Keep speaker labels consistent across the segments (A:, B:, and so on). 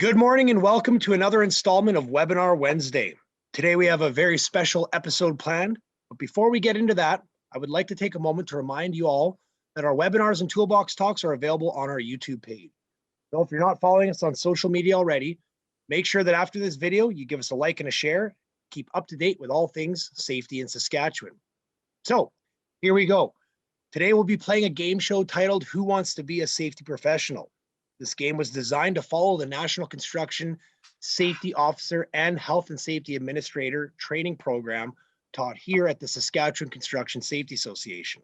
A: Good morning and welcome to another installment of Webinar Wednesday. Today we have a very special episode planned, but before we get into that, I would like to take a moment to remind you all that our webinars and toolbox talks are available on our YouTube page. So if you're not following us on social media already, make sure that after this video, you give us a like and a share, keep up to date with all things safety in Saskatchewan. So here we go. Today we'll be playing a game show titled Who Wants to Be a Safety Professional? This game was designed to follow the National Construction Safety Officer and Health and Safety Administrator training program taught here at the Saskatchewan Construction Safety Association.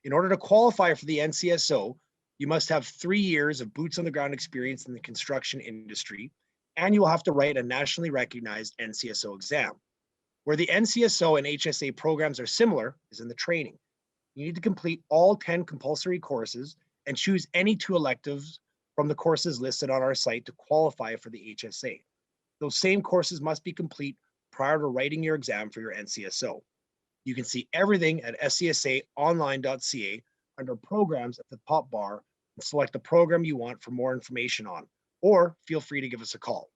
A: In order to qualify for the NCSO, you must have 3 years of boots on the ground experience in the construction industry, and you will have to write a nationally recognized NCSO exam. Where the NCSO and HSA programs are similar is in the training. You need to complete all 10 compulsory courses and choose any 2 electives from the courses listed on our site to qualify for the HSA. Those same courses must be complete prior to writing your exam for your NCSO. You can see everything at scsaonline.ca under programs at the top bar and select the program you want for more information on, or feel free to give us a call.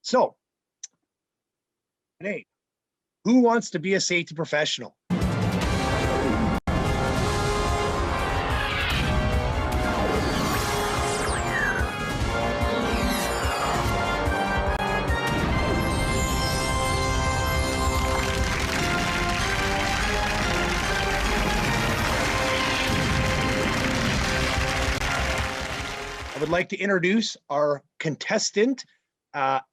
A: So, today, who wants to be a safety professional? I would like to introduce our contestant,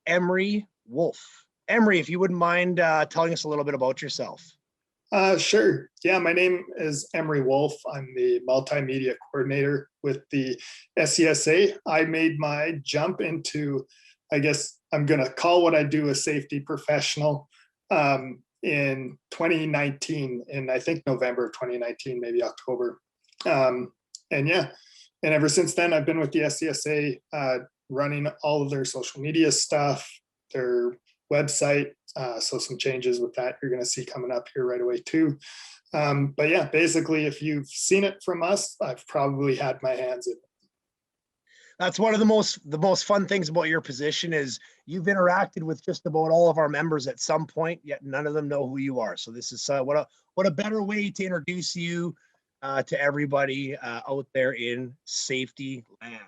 A: Emery Wolfe. Emery, if you wouldn't mind telling us a little bit about yourself.
B: Sure. Yeah, my name is Emery Wolfe. I'm the Multimedia Coordinator with the SCSA. I made my jump into, I guess I'm going to call what I do a safety professional in 2019, in I think November 2019, maybe October. And ever since then, I've been with the SCSA running all of their social media stuff, their website. So some changes with that you're going to see coming up here right away too. But yeah, basically, if you've seen it from us, I've probably had my hands in it.
A: That's one of the most fun things about your position is you've interacted with just about all of our members at some point, yet none of them know who you are. So this is what a better way to introduce you to everybody out there in safety land.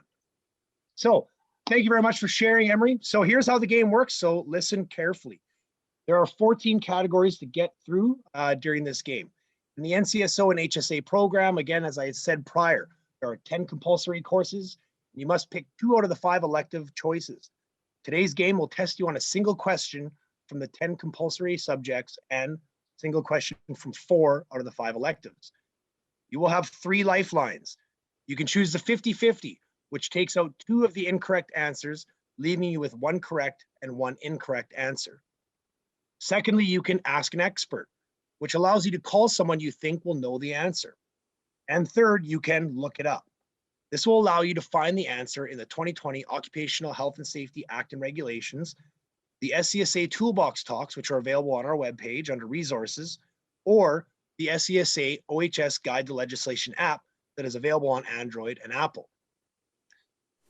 A: So thank you very much for sharing, Emery. So here's how the game works. So listen carefully. There are 14 categories to get through during this game. In the NCSO and HSA program, again, as I said prior, there are 10 compulsory courses. You must pick 2 out of the 5 elective choices. Today's game will test you on a single question from the 10 compulsory subjects and single question from 4 out of the 5 electives. You will have 3 lifelines. You can choose the 50-50, which takes out 2 of the incorrect answers, leaving you with 1 correct and 1 incorrect answer. Secondly, you can ask an expert, which allows you to call someone you think will know the answer. And third, you can look it up. This will allow you to find the answer in the 2020 Occupational Health and Safety Act and Regulations, the SCSA Toolbox Talks, which are available on our webpage under Resources, or the SCSA OHS Guide to Legislation app that is available on Android and Apple.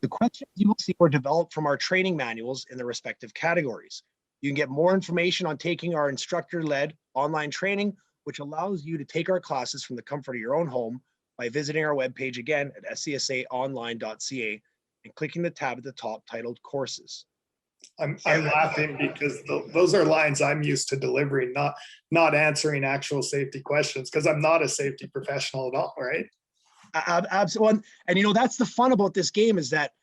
A: The questions you will see were developed from our training manuals in the respective categories. You can get more information on taking our instructor-led online training, which allows you to take our classes from the comfort of your own home by visiting our webpage again at scsaonline.ca and clicking the tab at the top titled Courses.
B: I'm laughing because those are lines I'm used to delivering, not answering actual safety questions, because I'm not a safety professional at all, right?
A: Absolutely. And that's the fun about this game, is that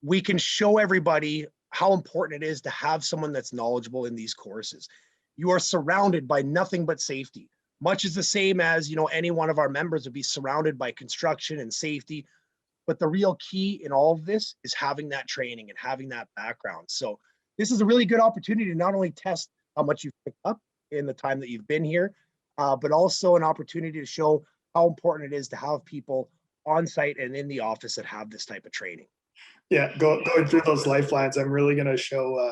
A: we can show everybody how important it is to have someone that's knowledgeable in these courses. You are surrounded by nothing but safety, much as the same as any one of our members would be surrounded by construction and safety. But the real key in all of this is having that training and having that background. So this is a really good opportunity to not only test how much you've picked up in the time that you've been here, but also an opportunity to show how important it is to have people on site and in the office that have this type of training.
B: Yeah, going through those lifelines, I'm really going to show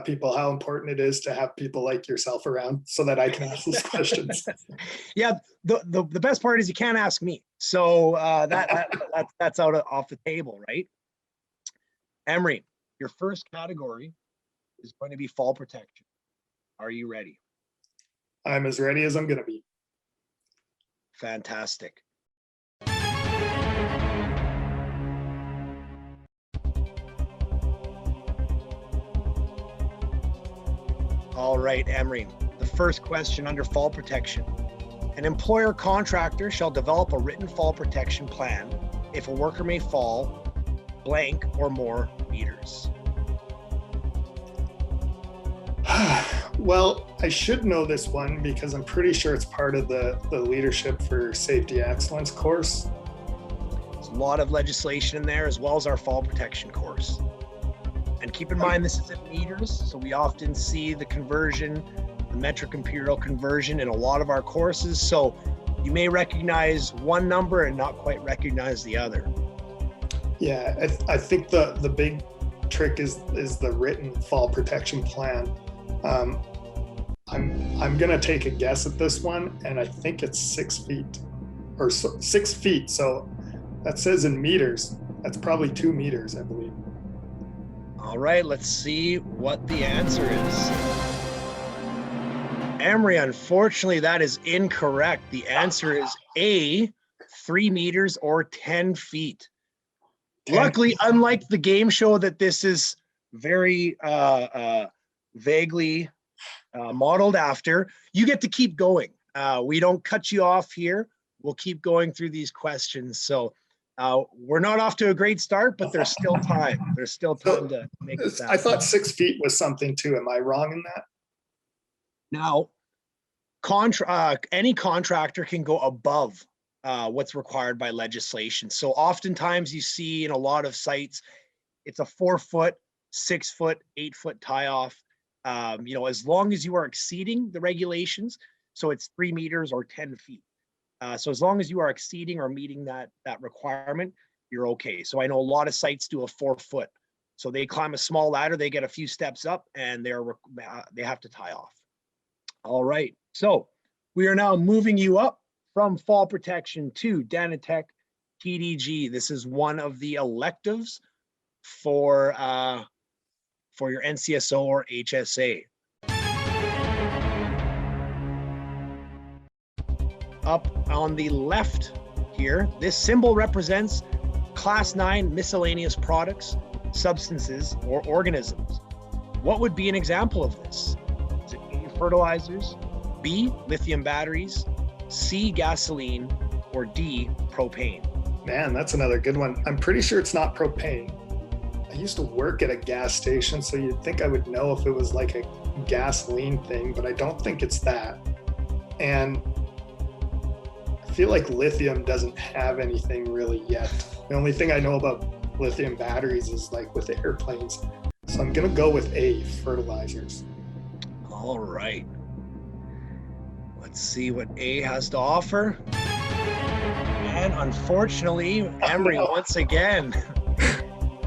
B: people how important it is to have people like yourself around so that I can ask these questions.
A: Yeah, the best part is you can't ask me. So that's off the table, right? Emery, Your first category is going to be fall protection. Are you ready?
B: I'm as ready as I'm going to be.
A: Fantastic. All right, Emery, the first question under fall protection. An employer contractor shall develop a written fall protection plan if a worker may fall blank or more meters.
B: Well, I should know this one because I'm pretty sure it's part of the Leadership for Safety Excellence course.
A: There's a lot of legislation in there, as well as our fall protection course. And keep in mind, this is in meters, so we often see the conversion, the metric imperial conversion in a lot of our courses. So you may recognize one number and not quite recognize the other.
B: Yeah, I think the big trick is the written fall protection plan. I'm gonna take a guess at this one, and I think it's 6 feet or 6 feet. So that says in meters. That's probably 2 meters, I believe.
A: All right, let's see what the answer is. Emery, unfortunately, that is incorrect. The answer is A, 3 meters or 10 feet.
B: 10
A: Luckily, unlike the game show that this is very vaguely modeled after, you get to keep going. We don't cut you off here. We'll keep going through these questions. So we're not off to a great start, but there's still time. There's still time to make this happen.
B: I thought 6 feet was something too. Am I wrong in that?
A: Now, any contractor can go above what's required by legislation. So oftentimes you see in a lot of sites, it's a 4 foot, 6 foot, 8 foot tie off. As long as you are exceeding the regulations, so it's 3 meters or 10 feet. So as long as you are exceeding or meeting that requirement, you're okay. So I know a lot of sites do a 4 foot. So they climb a small ladder, they get a few steps up, and they have to tie off. All right. So we are now moving you up from fall protection to Danatech TDG. This is one of the electives for your NCSO or HSA. Up on the left here, this symbol represents Class 9 miscellaneous products, substances, or organisms. What would be an example of this? Is it A, fertilizers, B, lithium batteries, C, gasoline, or D, propane?
B: Man, that's another good one. I'm pretty sure it's not propane. I used to work at a gas station, so you'd think I would know if it was like a gasoline thing, but I don't think it's that. And I feel like lithium doesn't have anything really yet. The only thing I know about lithium batteries is like with airplanes. So I'm gonna go with A, fertilizers.
A: All right. Let's see what A has to offer. And unfortunately, Emery, once again,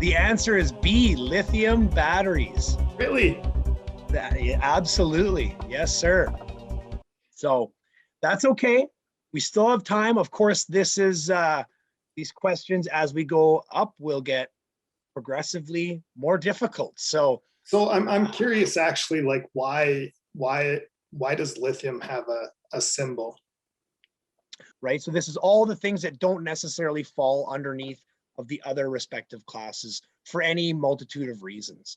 A: the answer is B, lithium batteries.
B: Really?
A: Yeah, absolutely. Yes, sir. So that's okay. We still have time. Of course, this is these questions as we go up will get progressively more difficult. So
B: I'm curious actually, like why does lithium have a symbol?
A: Right. So this is all the things that don't necessarily fall underneath of the other respective classes for any multitude of reasons.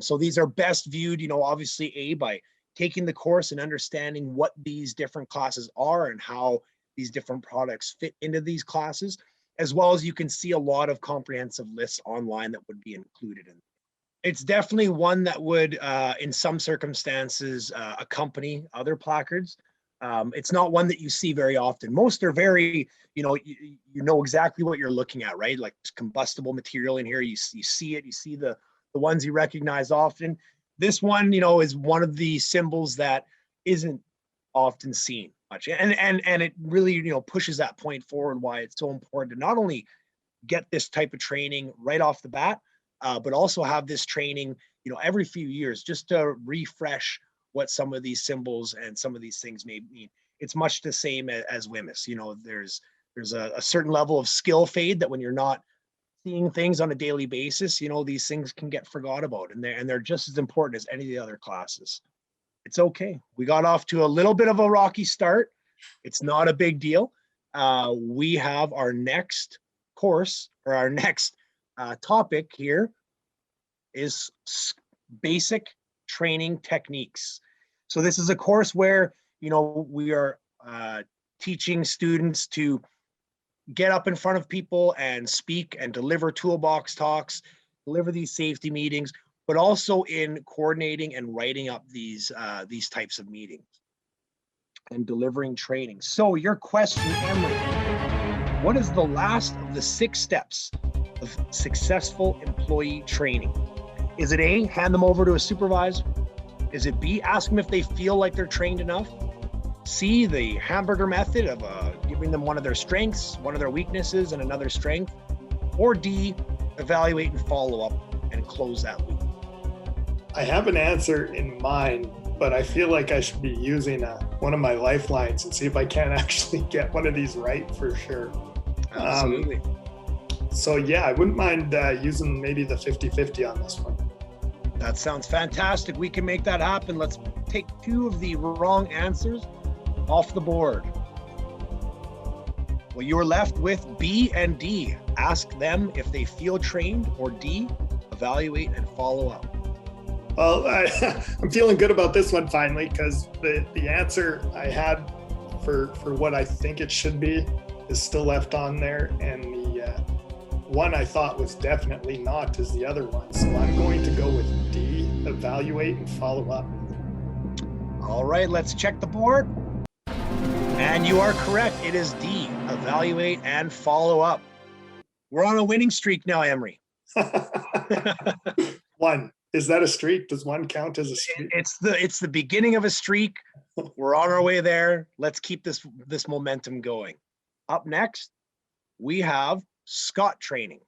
A: So these are best viewed, obviously A, by taking the course and understanding what these different classes are and how these different products fit into these classes, as well as you can see a lot of comprehensive lists online that would be included in. It's definitely one that would, in some circumstances, accompany other placards. It's not one that you see very often. Most are very, you know exactly what you're looking at, right? Like combustible material in here, you see it, you see the ones you recognize often. This one, is one of the symbols that isn't often seen much. And it really, pushes that point forward why it's so important to not only get this type of training right off the bat, but also have this training, every few years just to refresh what some of these symbols and some of these things may mean. It's much the same as WHMIS. There's a certain level of skill fade that when you're not seeing things on a daily basis, you know, these things can get forgot about, and they're just as important as any of the other classes. It's okay. We got off to a little bit of a rocky start. It's not a big deal. We have our next course, or our next topic here is basic training techniques. So this is a course where, you know, we are teaching students to get up in front of people and speak and deliver toolbox talks, deliver these safety meetings, but also in coordinating and writing up these types of meetings and delivering training. So your question, Emery, what is the last of the 6 steps of successful employee training? Is it A, hand them over to a supervisor? Is it B, ask them if they feel like they're trained enough? C, the hamburger method of giving them one of their strengths, one of their weaknesses, and another strength? Or D, evaluate and follow up and close that loop?
B: I have an answer in mind, but I feel like I should be using one of my lifelines and see if I can actually get one of these right for sure.
A: Absolutely.
B: So yeah, I wouldn't mind using maybe the 50-50 on this one.
A: That sounds fantastic. We can make that happen. Let's take 2 of the wrong answers off the board. Well, you were left with B and D. Ask them if they feel trained, or D, evaluate and follow up.
B: Well, I'm feeling good about this one finally, because the answer I had for what I think it should be is still left on there, and the one I thought was definitely not is the other one. So I'm going to go with D, evaluate and follow up.
A: All right, let's check the board. And you are correct. It is D, evaluate and follow up. We're on a winning streak now, Emery.
B: 1. Is that a streak? Does 1 count as a streak?
A: It's the beginning of a streak. We're on our way there. Let's keep this momentum going. Up next, we have Scott training.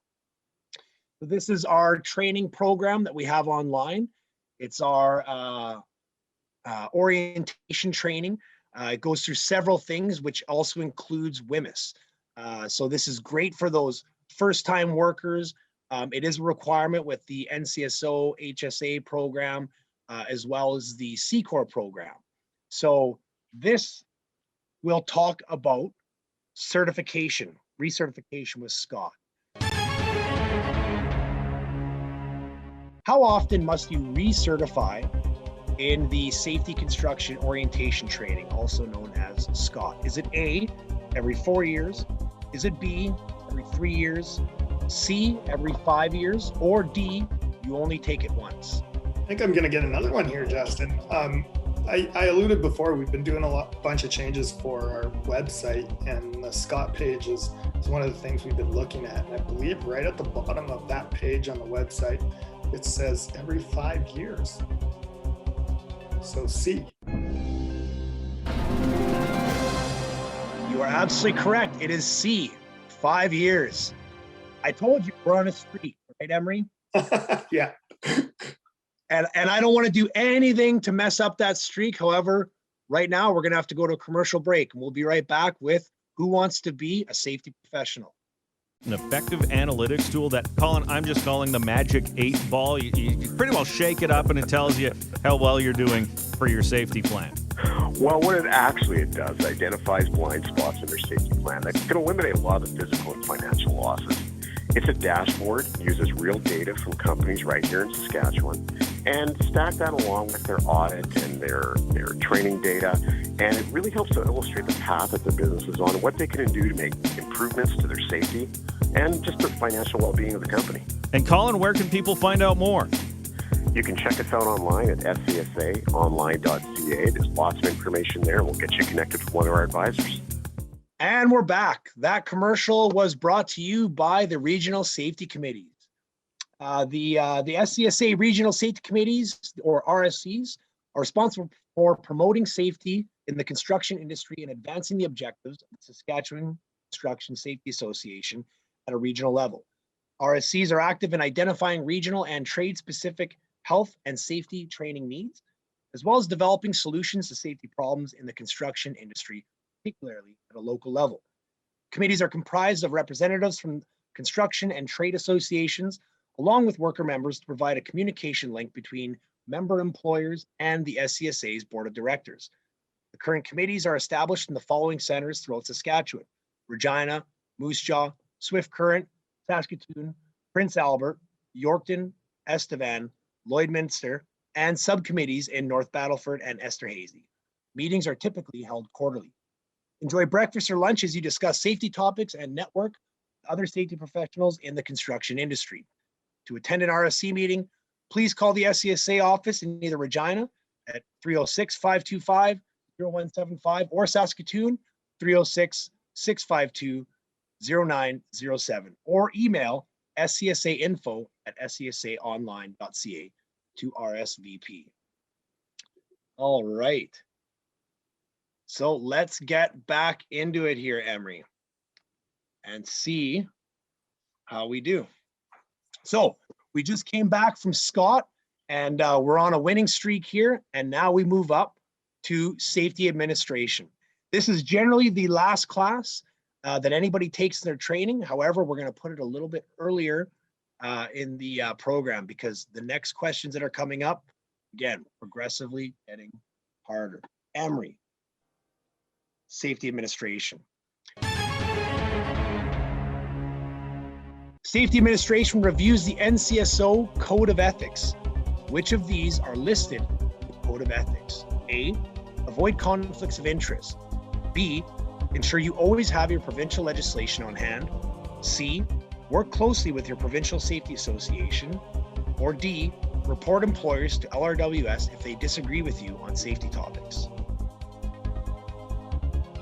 A: So this is our training program that we have online. It's our orientation training. It goes through several things, which also includes WMIS. So this is great for those first-time workers. It is a requirement with the NCSO HSA program, as well as the C-Corps program. So this will talk about certification, recertification with Scott. How often must you recertify in the safety construction orientation training, also known as Scott? Is it A, every 4 years? Is it B, every 3 years? C, every 5 years? Or D, you only take it once?
B: I think I'm going to get another one here, Justin. I alluded before, we've been doing a bunch of changes for our website, and the Scott page is one of the things we've been looking at. And I believe right at the bottom of that page on the website, it says every 5 years. So C.
A: You are absolutely correct. It is C, 5 years. I told you we're on a streak, right, Emery?
B: Yeah.
A: And I don't want to do anything to mess up that streak. However, right now we're going to have to go to a commercial break, and we'll be right back with Who Wants to Be a Safety Professional?
C: An effective analytics tool that, Colin, I'm just calling the magic 8 ball. You pretty well shake it up and it tells you how well you're doing for your safety plan.
D: Well, what it does, identifies blind spots in their safety plan that can eliminate a lot of the physical and financial losses. It's a dashboard, uses real data from companies right here in Saskatchewan, and stack that along with their audit and their training data, and it really helps to illustrate the path that their business is on and what they can do to make improvements to their safety and just the financial well-being of the company.
C: And Colin, where can people find out more?
D: You can check us out online at scsaonline.ca. There's lots of information there. We'll get you connected with one of our advisors.
A: And we're back. That commercial was brought to you by the Regional Safety Committees. The SCSA Regional Safety Committees, or RSCs, are responsible for promoting safety in the construction industry and advancing the objectives of the Saskatchewan Construction Safety Association at a regional level. RSCs are active in identifying regional and trade-specific health and safety training needs, as well as developing solutions to safety problems in the construction industry, particularly at a local level. Committees are comprised of representatives from construction and trade associations, along with worker members to provide a communication link between member employers and the SCSA's board of directors. The current committees are established in the following centers throughout Saskatchewan: Regina, Moose Jaw, Swift Current, Saskatoon, Prince Albert, Yorkton, Estevan, Lloydminster, and subcommittees in North Battleford and Esterhazy. Meetings are typically held quarterly. Enjoy breakfast or lunch as you discuss safety topics and network with other safety professionals in the construction industry. To attend an RSC meeting, please call the SCSA office in either Regina at 306-525-0175 or Saskatoon 306-652-0907, or email scsainfo@scsaonline.ca to RSVP. All right. So let's get back into it here, Emery, and see how we do. So we just came back from Scott, and we're on a winning streak here. And now we move up to safety administration. This is generally the last class that anybody takes in their training. However, we're going to put it a little bit earlier in the program, because the next questions that are coming up, again, progressively getting harder. Emery, safety administration. Safety administration reviews the NCSO Code of Ethics. Which of these are listed in the Code of Ethics? A, avoid conflicts of interest. B, ensure you always have your provincial legislation on hand. C, work closely with your provincial safety association. Or D, report employers to LRWS if they disagree with you on safety topics.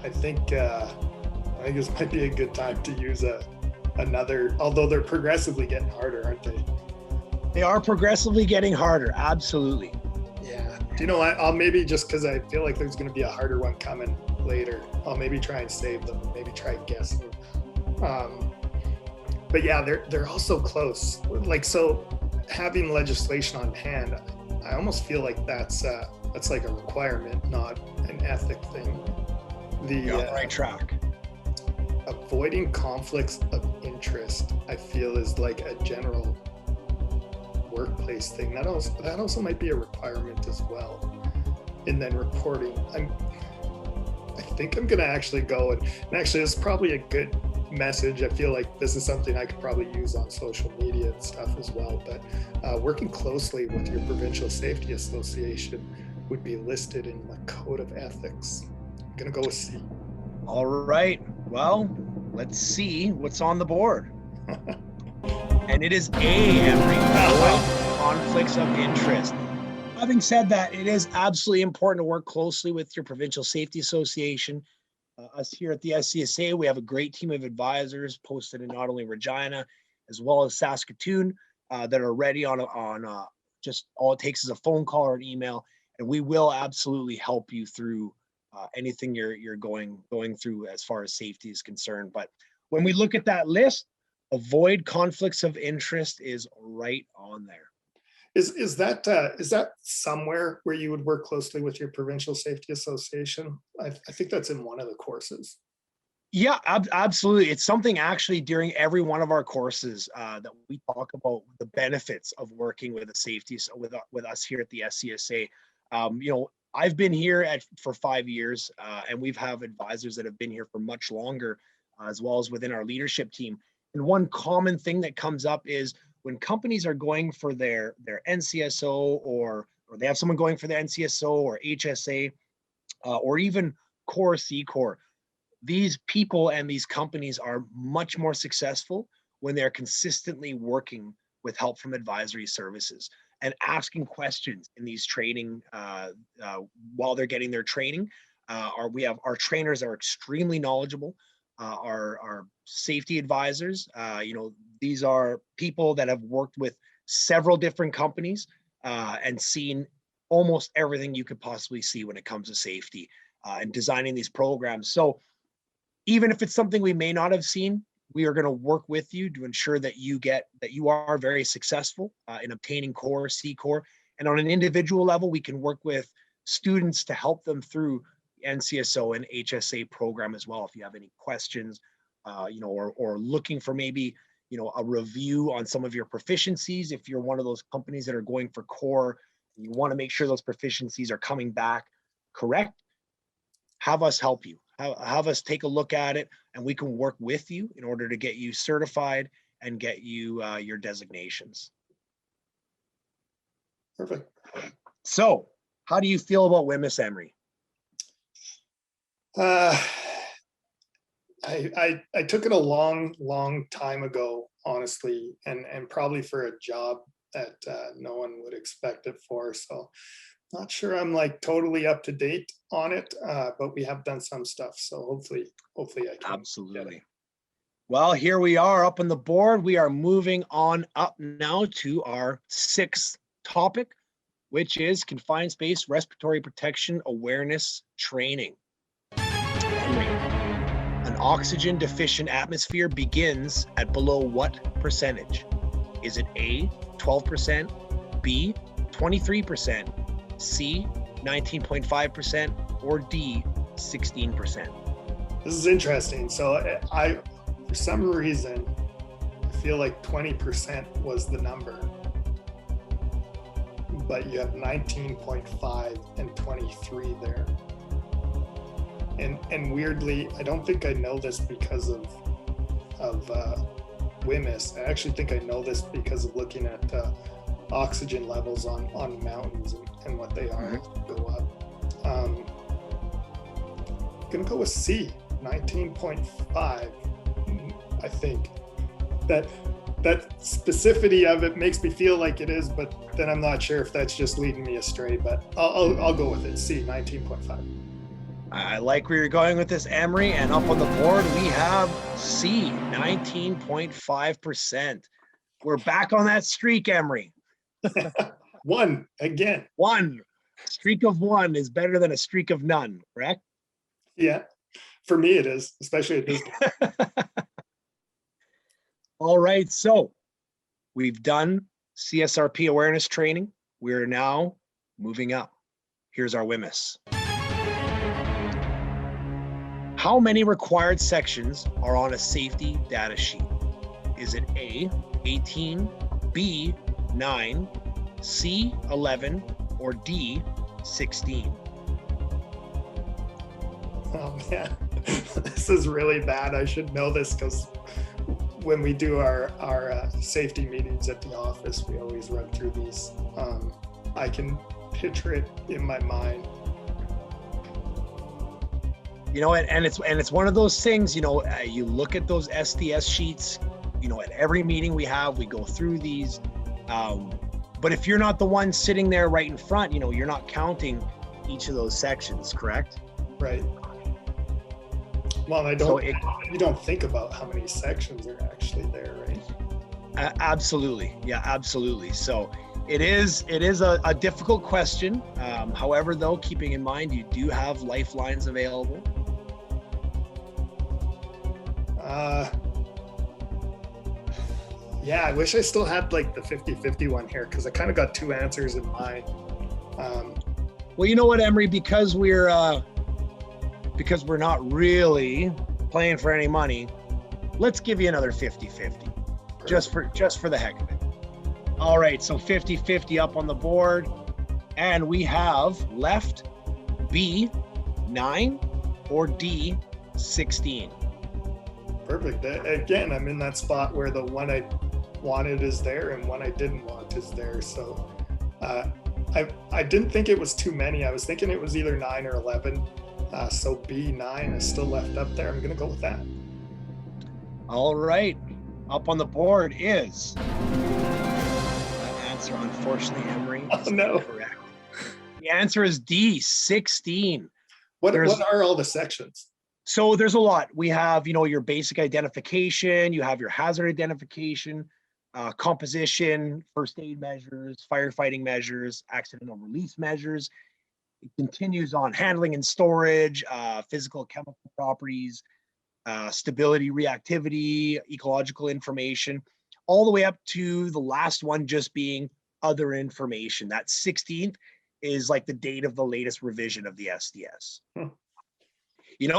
B: I think this might be a good time to use another, although they're progressively getting harder, aren't they?
A: They are progressively getting harder, absolutely.
B: Yeah. Do you know what? I'll maybe, just because I feel like there's going to be a harder one coming later, I'll maybe try and save them, maybe try and guess them. But yeah, they're also close. Like, so having legislation on hand, I almost feel like that's like a requirement, not an ethic thing.
A: You're on the right track.
B: Avoiding conflicts of interest, I feel, is like a general workplace thing. That also might be a requirement as well. And then reporting, I think I'm gonna actually go and actually this is probably a good message. I feel like this is something I could probably use on social media and stuff as well. But working closely with your provincial safety association would be listed in the Code of Ethics. I'm gonna go with C.
A: All right. Well, let's see what's on the board. And it is A, Emery. Conflicts of interest. Having said that, it is absolutely important to work closely with your provincial safety association. Us here at the SCSA, we have a great team of advisors posted in not only Regina as well as Saskatoon that are ready on just all it takes is a phone call or an email, and we will absolutely help you through anything you're going through as far as safety is concerned. But when we look at that list, avoid conflicts of interest is right on there.
B: Is that somewhere where you would work closely with your provincial safety association? I think that's in one of the courses.
A: Yeah, absolutely. It's something actually during every one of our courses that we talk about the benefits of working with a safety with us here at the SCSA. I've been here for 5 years, and we've have advisors that have been here for much longer, as well as within our leadership team. And one common thing that comes up is when companies are going for their NCSO or they have someone going for the NCSO or HSA or even Core C Core, these people and these companies are much more successful when they're consistently working with help from advisory services and asking questions in these training while they're getting their training. Our trainers are extremely knowledgeable. Our safety advisors, these are people that have worked with several different companies and seen almost everything you could possibly see when it comes to safety and designing these programs. So even if it's something we may not have seen, we are going to work with you to ensure that you are very successful in obtaining Core, C Core. And on an individual level, we can work with students to help them through the NCSO and HSA program as well. If you have any questions, or looking for maybe, a review on some of your proficiencies. If you're one of those companies that are going for core, you want to make sure those proficiencies are coming back correct, have us help you. Have us take a look at it, and we can work with you in order to get you certified and get you your designations.
B: Perfect.
A: So, how do you feel about WMIS, Emery?
B: I took it a long time ago, honestly, and probably for a job that no one would expect it for. So not sure I'm like totally up to date on it, but we have done some stuff. So hopefully I can.
A: Absolutely. Well, here we are up on the board. We are moving on up now to our 6th topic, which is confined space respiratory protection awareness training. An oxygen deficient atmosphere begins at below what percentage? Is it A, 12%, B, 23%, C, 19.5%, or D, 16%?
B: This is interesting. So for some reason, I feel like 20% was the number, but you have 19.5 and 23 there. And weirdly, I don't think I know this because of WMIS. I actually think I know this because of looking at oxygen levels on mountains and what they are go up. I'm gonna go with C, 19.5. I think that specificity of it makes me feel like it is, but then I'm not sure if that's just leading me astray. But I'll go with it. C, 19.5.
A: I like where you're going with this, Emery, and up on the board we have C, 19.5%. We're back on that streak, Emery.
B: One again.
A: One streak of one is better than a streak of none, correct?
B: Yeah, for me it is, especially at this game.
A: All right, so we've done CSRP awareness training. We're now moving up. Here's our WMIS. How many required sections are on a safety data sheet? Is it A, 18, B, 9, C, 11, or D, 16?
B: Oh man, this is really bad. I should know this because when we do our safety meetings at the office, we always run through these. I can picture it in my mind.
A: And it's one of those things, you look at those SDS sheets, at every meeting we have, we go through these. But if you're not the one sitting there right in front, you're not counting each of those sections, correct?
B: Right. Well, you don't think about how many sections are actually there, right?
A: Absolutely. Yeah, absolutely. So it is a difficult question. However, though, keeping in mind, you do have lifelines available.
B: Yeah, I wish I still had like the 50-50 one here because I kind of got two answers in mind.
A: Well, you know what, Emery, because we're not really playing for any money, let's give you another 50-50 just for the heck of it. All right, so 50-50 up on the board, and we have left B, 9, or D, 16.
B: Perfect. Again, I'm in that spot where the one I wanted is there and one I didn't want is there. So I didn't think it was too many. I was thinking it was either 9 or 11. So B9 is still left up there. I'm going to go with that.
A: All right. Up on the board is that answer, unfortunately, Emery, is incorrect. The answer is D, 16.
B: What are all the sections?
A: So there's a lot. We have, your basic identification, you have your hazard identification, composition, first aid measures, firefighting measures, accidental release measures. It continues on handling and storage, physical chemical properties, stability, reactivity, ecological information, all the way up to the last one just being other information. That 16th is like the date of the latest revision of the SDS.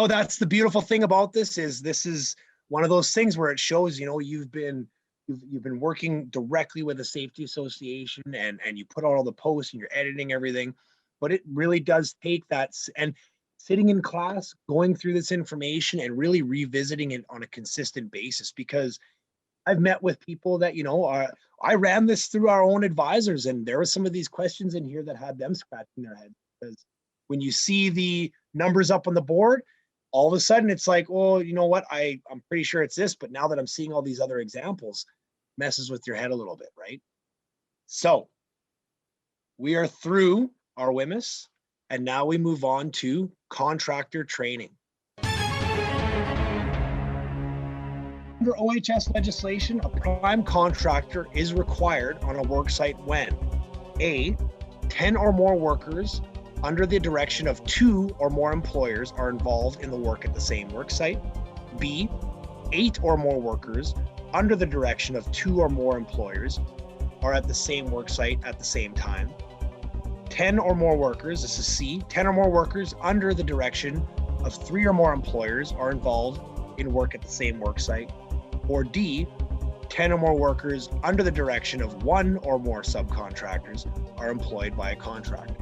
A: That's the beautiful thing about this is one of those things where it shows, you've been you've been working directly with the safety association and you put out all the posts and you're editing everything, but it really does take that and sitting in class, going through this information and really revisiting it on a consistent basis, because I've met with people that, I ran this through our own advisors, and there were some of these questions in here that had them scratching their head, because when you see the numbers up on the board, all of a sudden it's like, well, you know what? I'm pretty sure it's this, but now that I'm seeing all these other examples, messes with your head a little bit, right? So we are through our WHMIS, and now we move on to contractor training. Under OHS legislation, a prime contractor is required on a work site when A, 10 or more workers under the direction of 2 or more employers are involved in the work at the same work site. B, 8 or more workers under the direction of 2 or more employers are at the same work site at the same time. 10 or more workers, this is C, 10 or more workers under the direction of 3 or more employers are involved in work at the same work site. Or D, 10 or more workers under the direction of 1 or more subcontractors are employed by a contractor.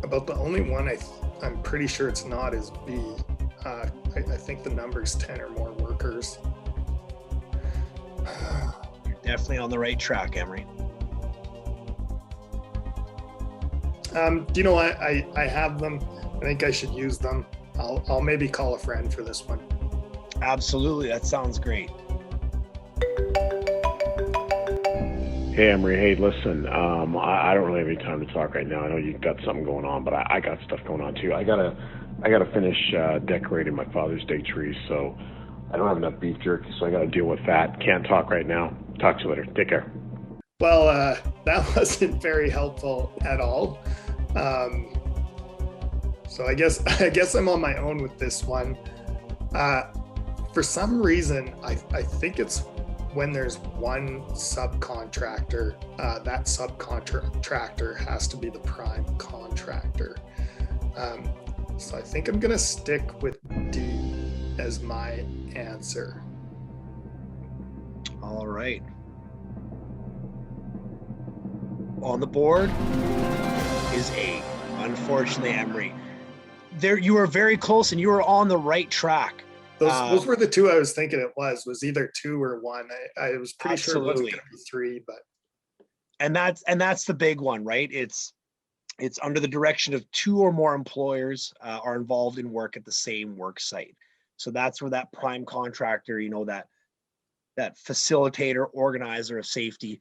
B: About the only one I'm pretty sure it's not is B. I think the number's 10 or more workers.
A: You're definitely on the right track, Emery.
B: Do you know what? I have them. I think I should use them. I'll maybe call a friend for this one.
A: Absolutely, that sounds great.
E: Hey, Emery. Hey, listen, I don't really have any time to talk right now. I know you've got something going on, but I got stuff going on too. I gotta finish decorating my Father's Day tree, so I don't have enough beef jerky, so I gotta deal with that. Can't talk right now. Talk to you later. Take care.
B: Well, that wasn't very helpful at all. So I guess I'm on my own with this one. For some reason, I think it's when there's one subcontractor, that subcontractor has to be the prime contractor. So I think I'm gonna stick with D as my answer.
A: All right. On the board is A. Unfortunately, Emery. There, you were very close and you were on the right track.
B: Those were the two I was thinking it was either 2 or 1. I was pretty sure it wasn't going to be 3, but.
A: And that's the big one, right? It's under the direction of 2 or more employers are involved in work at the same work site. So that's where that prime contractor, that facilitator, organizer of safety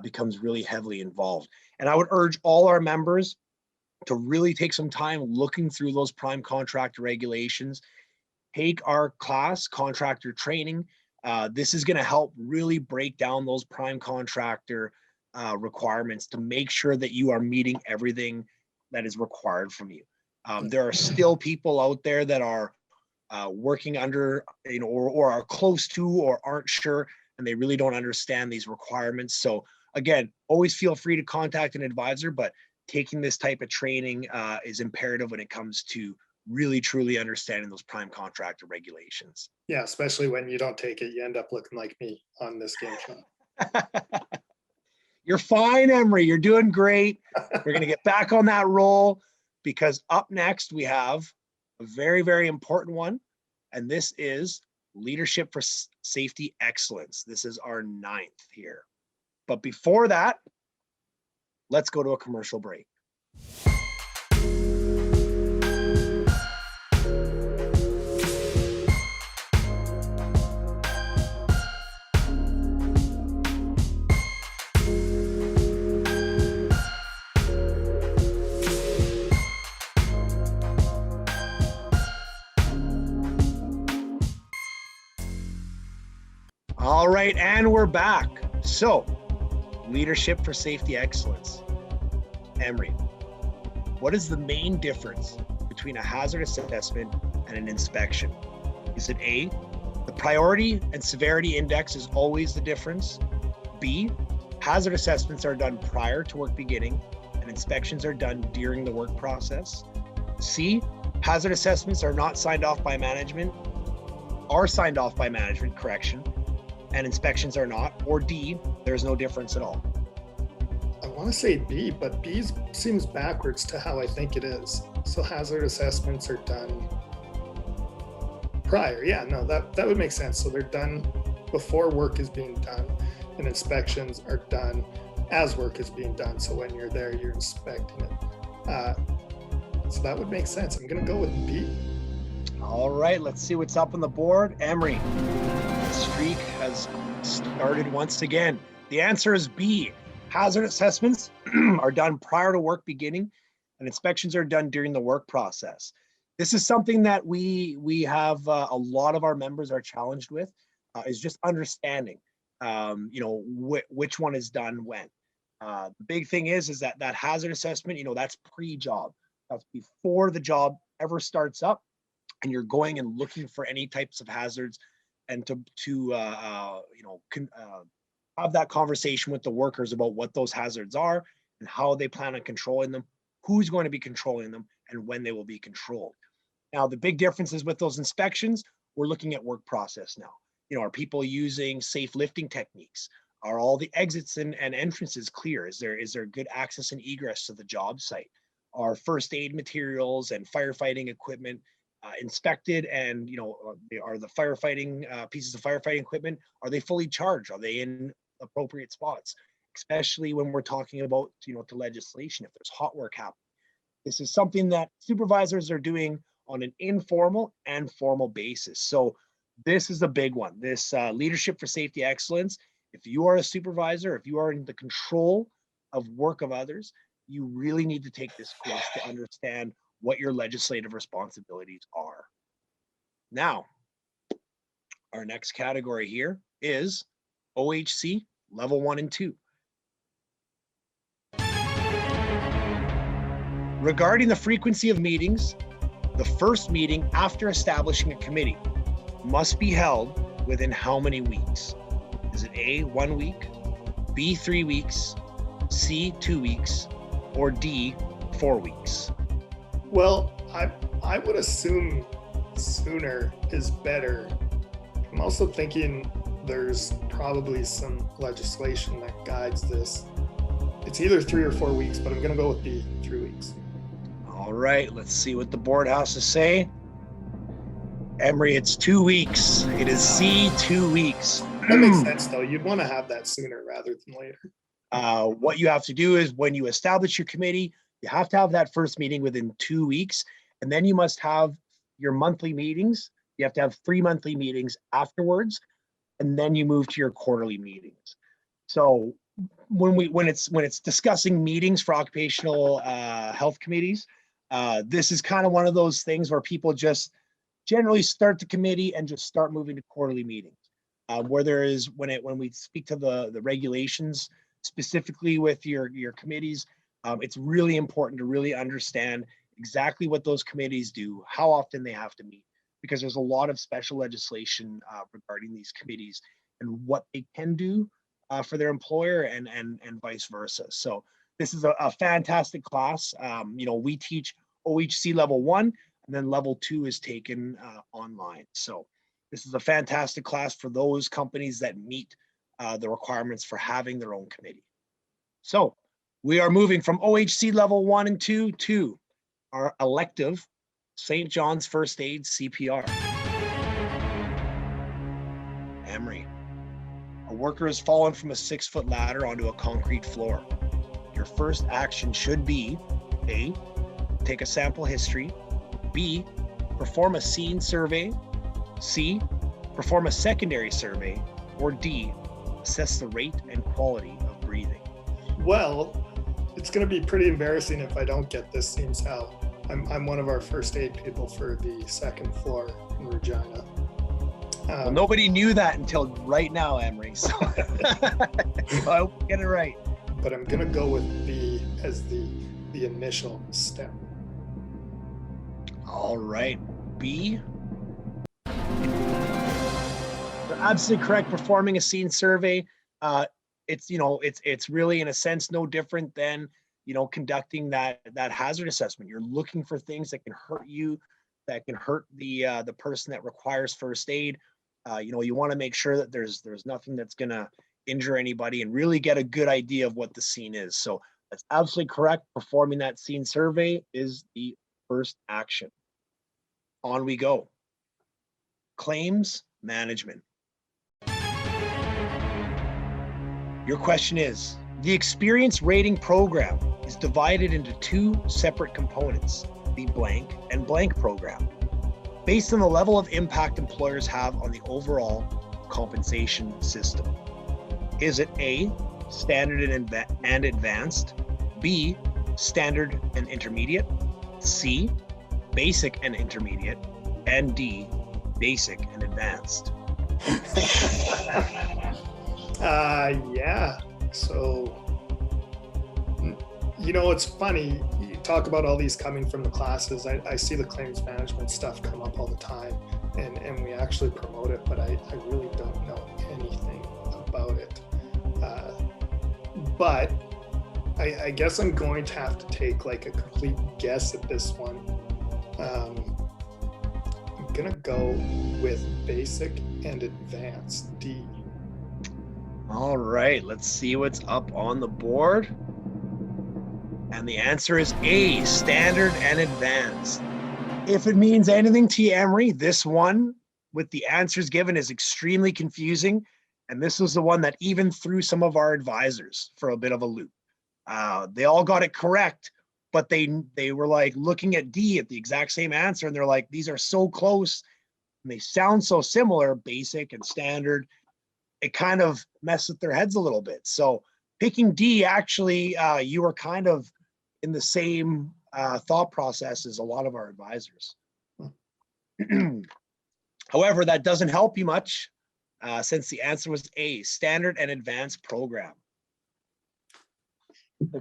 A: becomes really heavily involved. And I would urge all our members to really take some time looking through those prime contractor regulations. Take our class, contractor training. This is going to help really break down those prime contractor requirements to make sure that you are meeting everything that is required from you. There are still people out there that are working under, or are close to, or aren't sure, and they really don't understand these requirements. So again, always feel free to contact an advisor, but taking this type of training is imperative when it comes to really truly understanding those prime contractor regulations.
B: Yeah, especially when you don't take it, you end up looking like me on this game show.
A: You're fine, Emery. You're doing great. We're going to get back on that roll, because up next we have a very, very important one, and this is Leadership for Safety Excellence. This is our 9th here. But before that, let's go to a commercial break. All right, and we're back. So, Leadership for Safety Excellence. Emery, what is the main difference between a hazard assessment and an inspection? Is it A, the priority and severity index is always the difference? B, hazard assessments are done prior to work beginning and inspections are done during the work process? C, hazard assessments are signed off by management, correction. and inspections are not, or D, there's no difference at all?
B: I want to say B, but B seems backwards to how I think it is. So hazard assessments are done prior. Yeah, no, that would make sense. So they're done before work is being done, and inspections are done as work is being done. So when you're there, you're inspecting it. So that would make sense. I'm going to go with B.
A: All right, let's see what's up on the board. Emery, the streak has started once again. The answer is B. Hazard assessments are done prior to work beginning, and inspections are done during the work process. This is something that we have a lot of our members are challenged with, is just understanding, which one is done when. The big thing is that hazard assessment, that's pre-job. That's before the job ever starts up, and you're going and looking for any types of hazards, and to have that conversation with the workers about what those hazards are and how they plan on controlling them, who's going to be controlling them, and when they will be controlled. Now, the big difference is with those inspections, we're looking at work process now. Are people using safe lifting techniques? Are all the exits and entrances clear? Is there good access and egress to the job site? Are first aid materials and firefighting equipment inspected, and are the firefighting pieces of firefighting equipment, are they fully charged? Are they in appropriate spots? Especially when we're talking about to legislation, if there's hot work happening. This is something that supervisors are doing on an informal and formal basis. So this is a big one. This leadership for safety excellence. If you are a supervisor, if you are in the control of work of others, you really need to take this course to understand what your legislative responsibilities are. Now, our next category here is OHC level 1 and 2. Regarding the frequency of meetings, the first meeting after establishing a committee must be held within how many weeks? Is it A, 1 week, B, 3 weeks, C, 2 weeks, or D, 4 weeks?
B: Well, I would assume sooner is better. I'm also thinking there's probably some legislation that guides this. It's either 3 or 4 weeks, but I'm going to go with B, 3 weeks.
A: All right, let's see what the board has to say. Emery, it's 2 weeks. It is C, 2 weeks.
B: That makes sense, though. You'd want to have that sooner rather than later.
A: What you have to do is when you establish your committee, you have to have that first meeting within 2 weeks, and then you must have your monthly meetings. You have to have 3 monthly meetings afterwards, and then you move to your quarterly meetings. So when it's discussing meetings for occupational health committees, this is kind of one of those things where people just generally start the committee and just start moving to quarterly meetings. Where there is when we speak to the regulations specifically with your committees, it's really important to really understand exactly what those committees do, how often they have to meet, because there's a lot of special legislation regarding these committees and what they can do for their employer and vice versa. So this is a fantastic class. We teach OHC level 1, and then level 2 is taken online. So this is a fantastic class for those companies that meet the requirements for having their own committee. So we are moving from OHC level 1 and 2 to our elective St. John's First Aid CPR. Emery, a worker has fallen from a 6-foot ladder onto a concrete floor. Your first action should be A, take a sample history, B, perform a scene survey, C, perform a secondary survey, or D, assess the rate and quality of breathing.
B: Well, it's going to be pretty embarrassing if I don't get this, seems how I'm one of our first aid people for the second floor in Regina.
A: Well, nobody knew that until right now, Emery. So I hope you get it right.
B: But I'm going to go with B as the initial step.
A: All right, B. You're absolutely correct. Performing a scene survey, it's really in a sense no different than conducting that hazard assessment. You're looking for things that can hurt you, that can hurt the person that requires first aid. You want to make sure that there's nothing that's going to injure anybody, and really get a good idea of what the scene is. So that's absolutely correct. Performing that scene survey is the first action. On we go. Claims management. Your question is, the experience rating program is divided into two separate components, the blank and blank program, based on the level of impact employers have on the overall compensation system. Is it A, standard and advanced, B, standard and intermediate, C, basic and intermediate, and D, basic and advanced?
B: Yeah. So, it's funny. You talk about all these coming from the classes. I see the claims management stuff come up all the time, and we actually promote it, but I really don't know anything about it. But I guess I'm going to have to take like a complete guess at this one. I'm gonna go with basic and advanced, D.
A: All right, let's see what's up on the board. And the answer is A, standard and advanced. If it means anything to you, Emery, this one with the answers given is extremely confusing. And this was the one that even threw some of our advisors for a bit of a loop. They all got it correct, but they were like looking at D at the exact same answer. And they're like, these are so close and they sound so similar, basic and standard. It kind of messed with their heads a little bit. So picking D, actually, you were kind of in the same thought process as a lot of our advisors. However, that doesn't help you much since the answer was A, standard and advanced program. The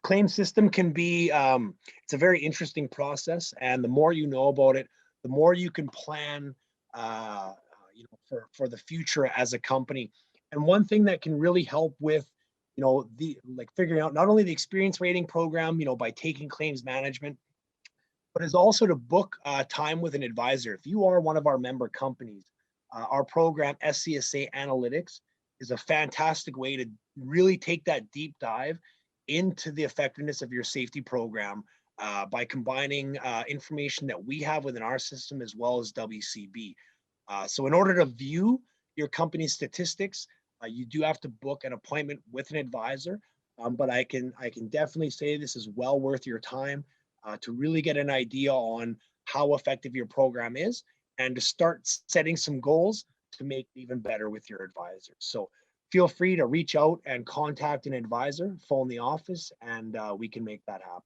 A: claim system can be, it's a very interesting process, and the more you know about it, the more you can plan for the future as a company. And one thing that can really help with figuring out not only the experience rating program, by taking claims management, but is also to book time with an advisor. If you are one of our member companies, our program, SCSA Analytics, is a fantastic way to really take that deep dive into the effectiveness of your safety program by combining information that we have within our system as well as WCB. So in order to view your company's statistics, you do have to book an appointment with an advisor, but I can definitely say this is well worth your time to really get an idea on how effective your program is and to start setting some goals to make it even better with your advisor. So feel free to reach out and contact an advisor, phone the office, and we can make that happen.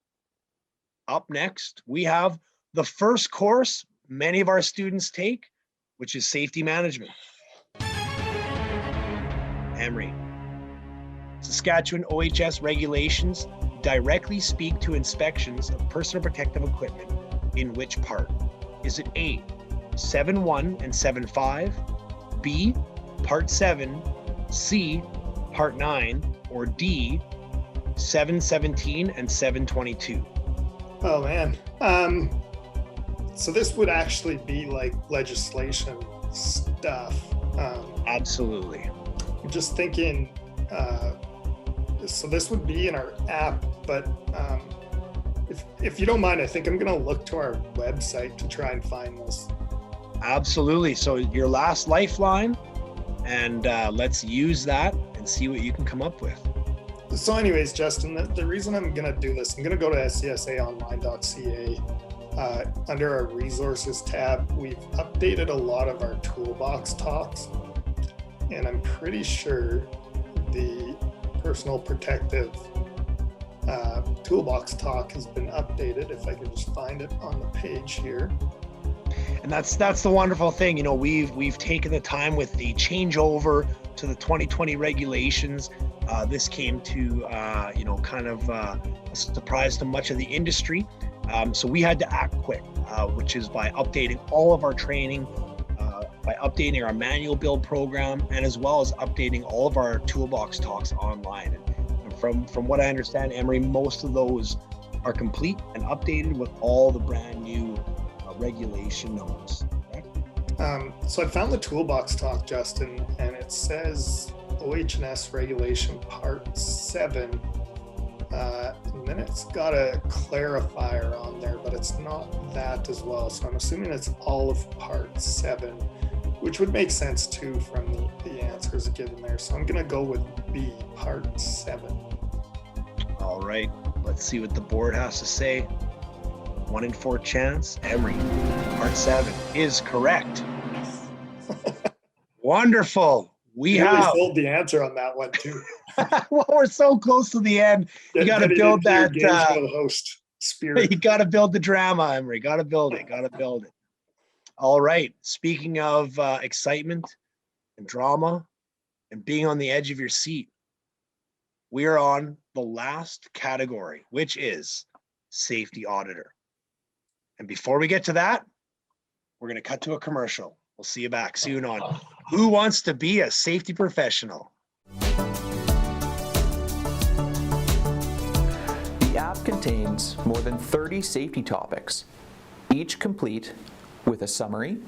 A: Up next, we have the first course many of our students take, which is safety management. Emery, Saskatchewan OHS regulations directly speak to inspections of personal protective equipment in which part? Is it A, 7.1 and 7.5, B, Part 7, C, Part 9, or D, 7.17 and 7.22?
B: Oh man. So this would actually be like legislation stuff.
A: Absolutely.
B: I'm just thinking, so this would be in our app, but if you don't mind, I think I'm going to look to our website to try and find this.
A: Absolutely. So your last lifeline, and let's use that and see what you can come up with.
B: So anyways, Justin, the reason I'm going to do this, I'm going to go to scsaonline.ca. Under our resources tab, we've updated a lot of our toolbox talks, and I'm pretty sure the personal protective toolbox talk has been updated. If I can just find it on the page here.
A: And that's the wonderful thing. We've taken the time with the changeover to the 2020 regulations. This came to kind of a surprise to much of the industry. So we had to act quick, which is by updating all of our training, by updating our manual build program, and as well as updating all of our toolbox talks online. And from what I understand, Emery, most of those are complete and updated with all the brand new regulation notes. Correct?
B: So I found the toolbox talk, Justin, and it says OH&S regulation part 7. And then it's got a clarifier on there, but it's not that as well. So I'm assuming it's all of part 7, which would make sense too from the answers given there. So I'm going to go with B, part 7.
A: All right, let's see what the board has to say. 1 in 4 chance. Emery, part 7 is correct. Wonderful. We
B: really
A: have
B: sold the answer on that one too.
A: well, we're so close to the end. You got to build that
B: game show host spirit.
A: You got to build the drama, Emery. Got to build it. All right. Speaking of excitement and drama and being on the edge of your seat, we are on the last category, which is safety auditor. And before we get to that, we're going to cut to a commercial. We'll see you back soon on Who Wants to Be a Safety Professional?
F: The app contains more than 30 safety topics, each complete with a summary,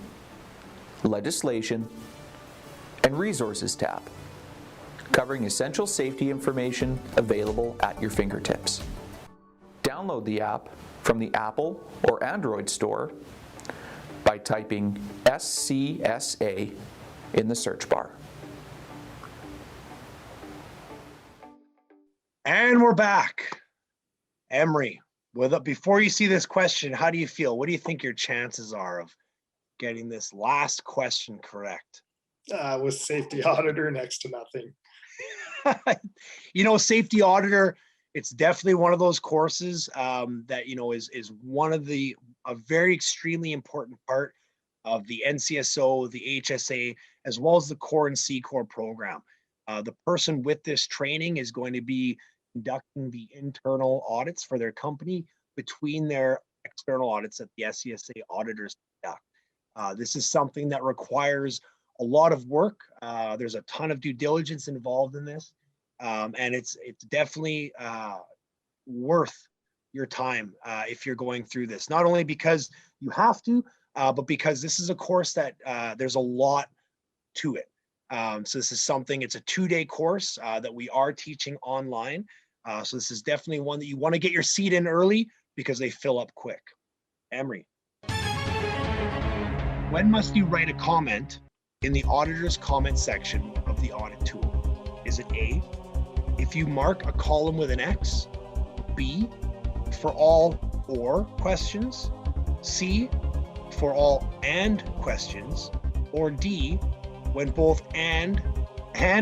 F: legislation, and resources tab, covering essential safety information available at your fingertips. Download the app from the Apple or Android store by typing SCSA in the search bar.
A: And we're back. Emery, before you see this question, how do you feel? What do you think your chances are of getting this last question correct?
B: With safety auditor, next to nothing.
A: Safety auditor, it's definitely one of those courses that, is one of a very extremely important part of the NCSO, the HSA, as well as the core and C-core program. The person with this training is going to be conducting the internal audits for their company between their external audits that the SCSA auditors conduct. This is something that requires a lot of work. There's a ton of due diligence involved in this. And it's definitely worth your time if you're going through this, not only because you have to, but because this is a course that there's a lot to it. So this is something, it's a 2-day course that we are teaching online. So this is definitely one that you want to get your seat in early because they fill up quick. Emery, when must you write a comment in the auditor's comment section of the audit tool? Is it A, if you mark a column with an X, B, for all or questions, C, for all and questions, or D, when both and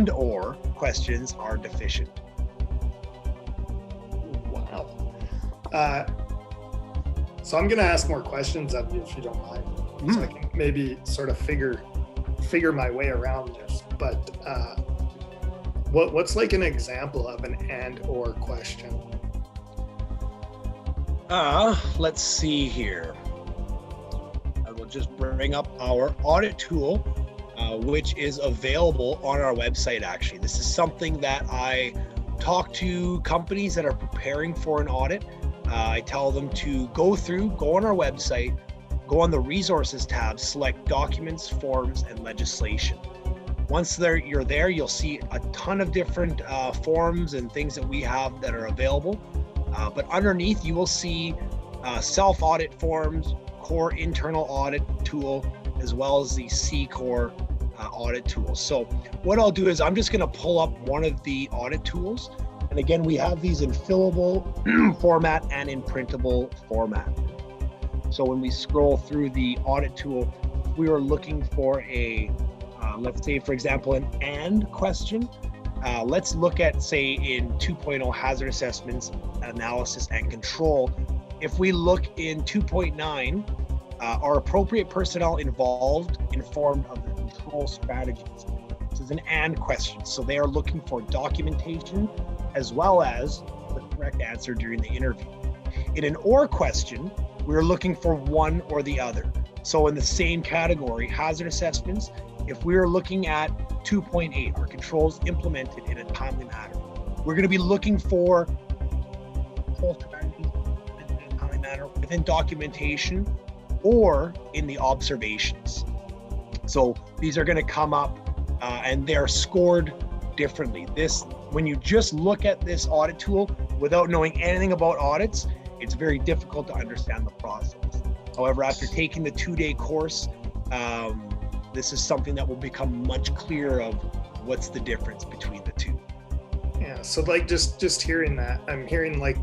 A: or questions are deficient?
B: Wow. So I'm going to ask more questions of you if you don't mind, so I can maybe sort of figure my way around this. But what's like an example of an and or question?
A: Let's see here. I will just bring up our audit tool, which is available on our website. Actually, this is something that I talk to companies that are preparing for an audit. I tell them to go on our website, go on the resources tab, select documents, forms, and legislation. Once you're there, you'll see a ton of different forms and things that we have that are available. But underneath, you will see self-audit forms, core internal audit tool, as well as the C-core audit tools. So what I'll do is I'm just going to pull up one of the audit tools. And again, we have these in fillable format and in printable format. So when we scroll through the audit tool, we are looking for a, let's say, for example, an and question. Let's look at, say, in 2.0 hazard assessments, analysis, and control. If we look in 2.9, are appropriate personnel involved informed of the control strategies? This is an and question. So they are looking for documentation as well as the correct answer during the interview. In an or question, we're looking for one or the other. So in the same category, hazard assessments, if we're looking at 2.8, are controls implemented in a timely manner? We're going to be looking for control strategies in a timely manner within documentation or in the observations. So these are going to come up and they're scored differently. When you just look at this audit tool without knowing anything about audits, it's very difficult to understand the process. However, after taking the 2-day course, this is something that will become much clearer of what's the difference between the two.
B: Yeah, so like just hearing that, I'm hearing like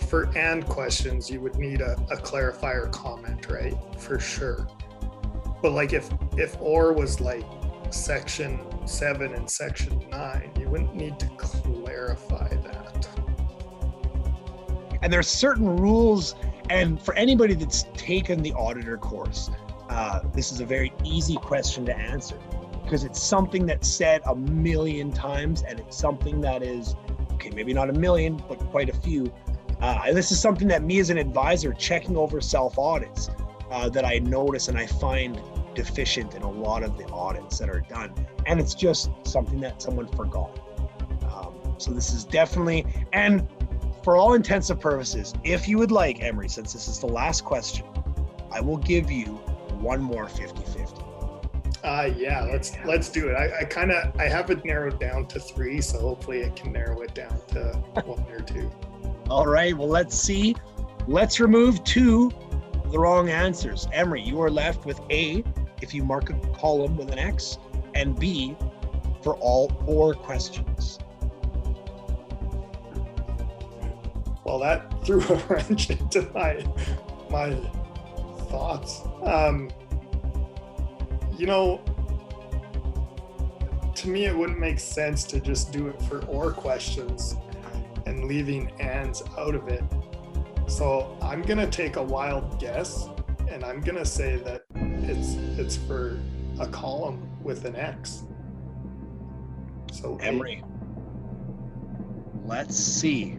B: for and questions, you would need a clarifier comment, right? For sure. But like if or was like section 7 and section 9, you wouldn't need to clarify that.
A: And there's certain rules, and for anybody that's taken the auditor course, this is a very easy question to answer because it's something that's said a million times, and it's something that is, okay, maybe not a million, but quite a few. And this is something that me as an advisor checking over self-audits that I notice and I find deficient in a lot of the audits that are done. And it's just something that someone forgot. So this is definitely, and for all intents and purposes, if you would like, Emery, since this is the last question, I will give you one more 50-50.
B: Yeah, let's do it. I have it narrowed down to 3, so hopefully it can narrow it down to 1 or 2.
A: All right, well, let's see. Let's remove 2 of the wrong answers. Emery, you are left with A, if you mark a column with an X, and B, for all 4 questions.
B: Well, that threw a wrench into my thoughts. To me, it wouldn't make sense to just do it for or questions and leaving ands out of it. So I'm gonna take a wild guess, and I'm gonna say that it's for a column with an X. So
A: Emery, let's see.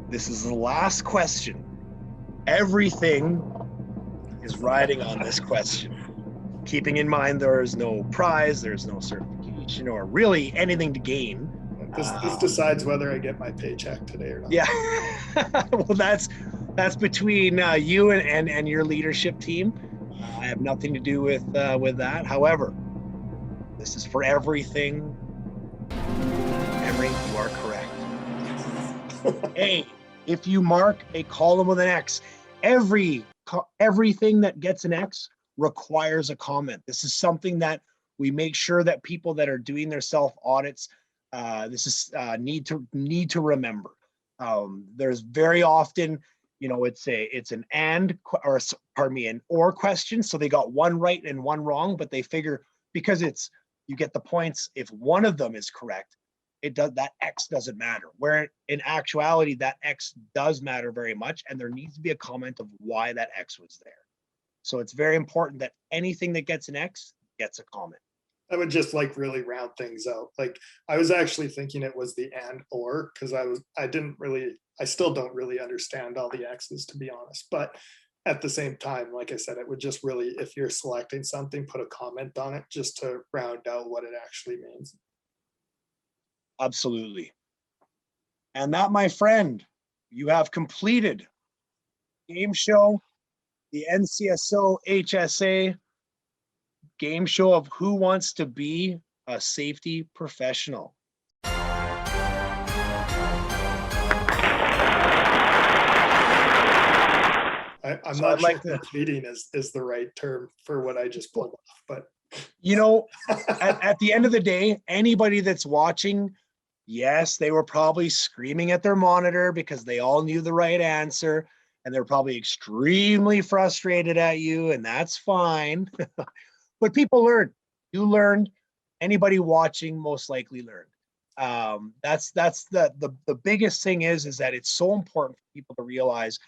A: This is the last question. Everything is riding on this question. Keeping in mind there is no prize, there's no certification, or really anything to gain.
B: This decides whether I get my paycheck today or not.
A: Yeah. Well, that's between you and your leadership team. I have nothing to do with that. However, this is for everything. Emery, you are correct. A, if you mark a column with an X, everything that gets an X requires a comment. This is something that we make sure that people that are doing their self audits, this is need to remember. There's very often, it's an and or pardon me, an or question. So they got one right and one wrong, but they figure because you get the points if one of them is correct, that X doesn't matter. Where in actuality, that X does matter very much, and there needs to be a comment of why that X was there. So it's very important that anything that gets an X gets a comment.
B: I would just like really round things out. Like I was actually thinking it was the and or because I still don't really understand all the X's, to be honest. But at the same time, like I said, it would just really, if you're selecting something, put a comment on it just to round out what it actually means.
A: Absolutely. And that, my friend, you have completed game show, the NCSO HSA game show of who wants to be a safety professional.
B: I'm not sure completing is the right term for what I just pulled off, but
A: at the end of the day, anybody that's watching, yes, they were probably screaming at their monitor because they all knew the right answer, and they're probably extremely frustrated at you, and that's fine. But people learned. You learned. Anybody watching most likely learned. That's the biggest thing is that it's so important for people to realize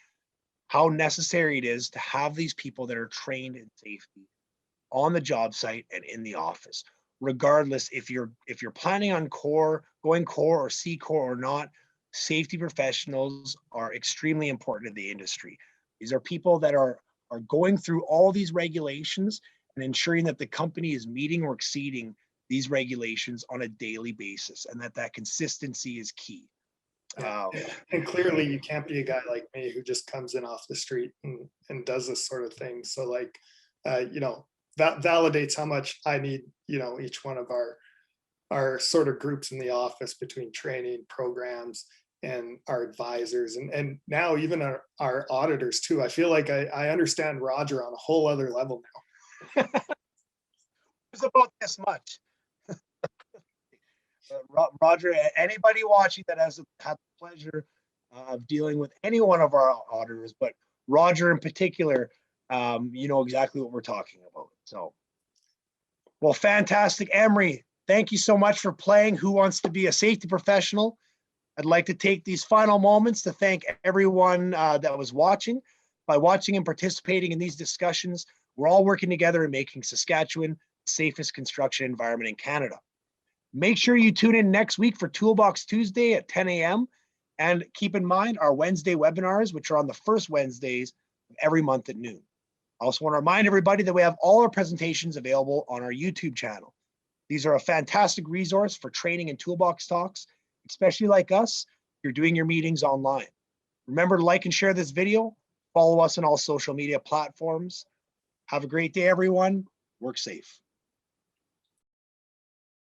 A: how necessary it is to have these people that are trained in safety on the job site and in the office. Regardless if you're planning on going core or C core or not, safety professionals are extremely important in the industry. These are people that are going through all these regulations and ensuring that the company is meeting or exceeding these regulations on a daily basis, and that consistency is key.
B: And clearly you can't be a guy like me who just comes in off the street and does this sort of thing. So like, that validates how much I need, each one of our sort of groups in the office between training programs and our advisors and now even our auditors too. I feel like I understand Roger on a whole other level now.
A: It's about this much. Roger, anybody watching that has had the pleasure of dealing with any one of our auditors, but Roger in particular, you know exactly what we're talking about. So, well, fantastic. Emery, thank you so much for playing Who Wants to Be a Safety Professional. I'd like to take these final moments to thank everyone that was watching. By watching and participating in these discussions, we're all working together in making Saskatchewan the safest construction environment in Canada. Make sure you tune in next week for Toolbox Tuesday at 10 a.m. And keep in mind our Wednesday webinars, which are on the first Wednesdays of every month at noon. I also want to remind everybody that we have all our presentations available on our YouTube channel. These are a fantastic resource for training and toolbox talks, especially like us, you're doing your meetings online. Remember to like and share this video. Follow us on all social media platforms. Have a great day, everyone. Work safe.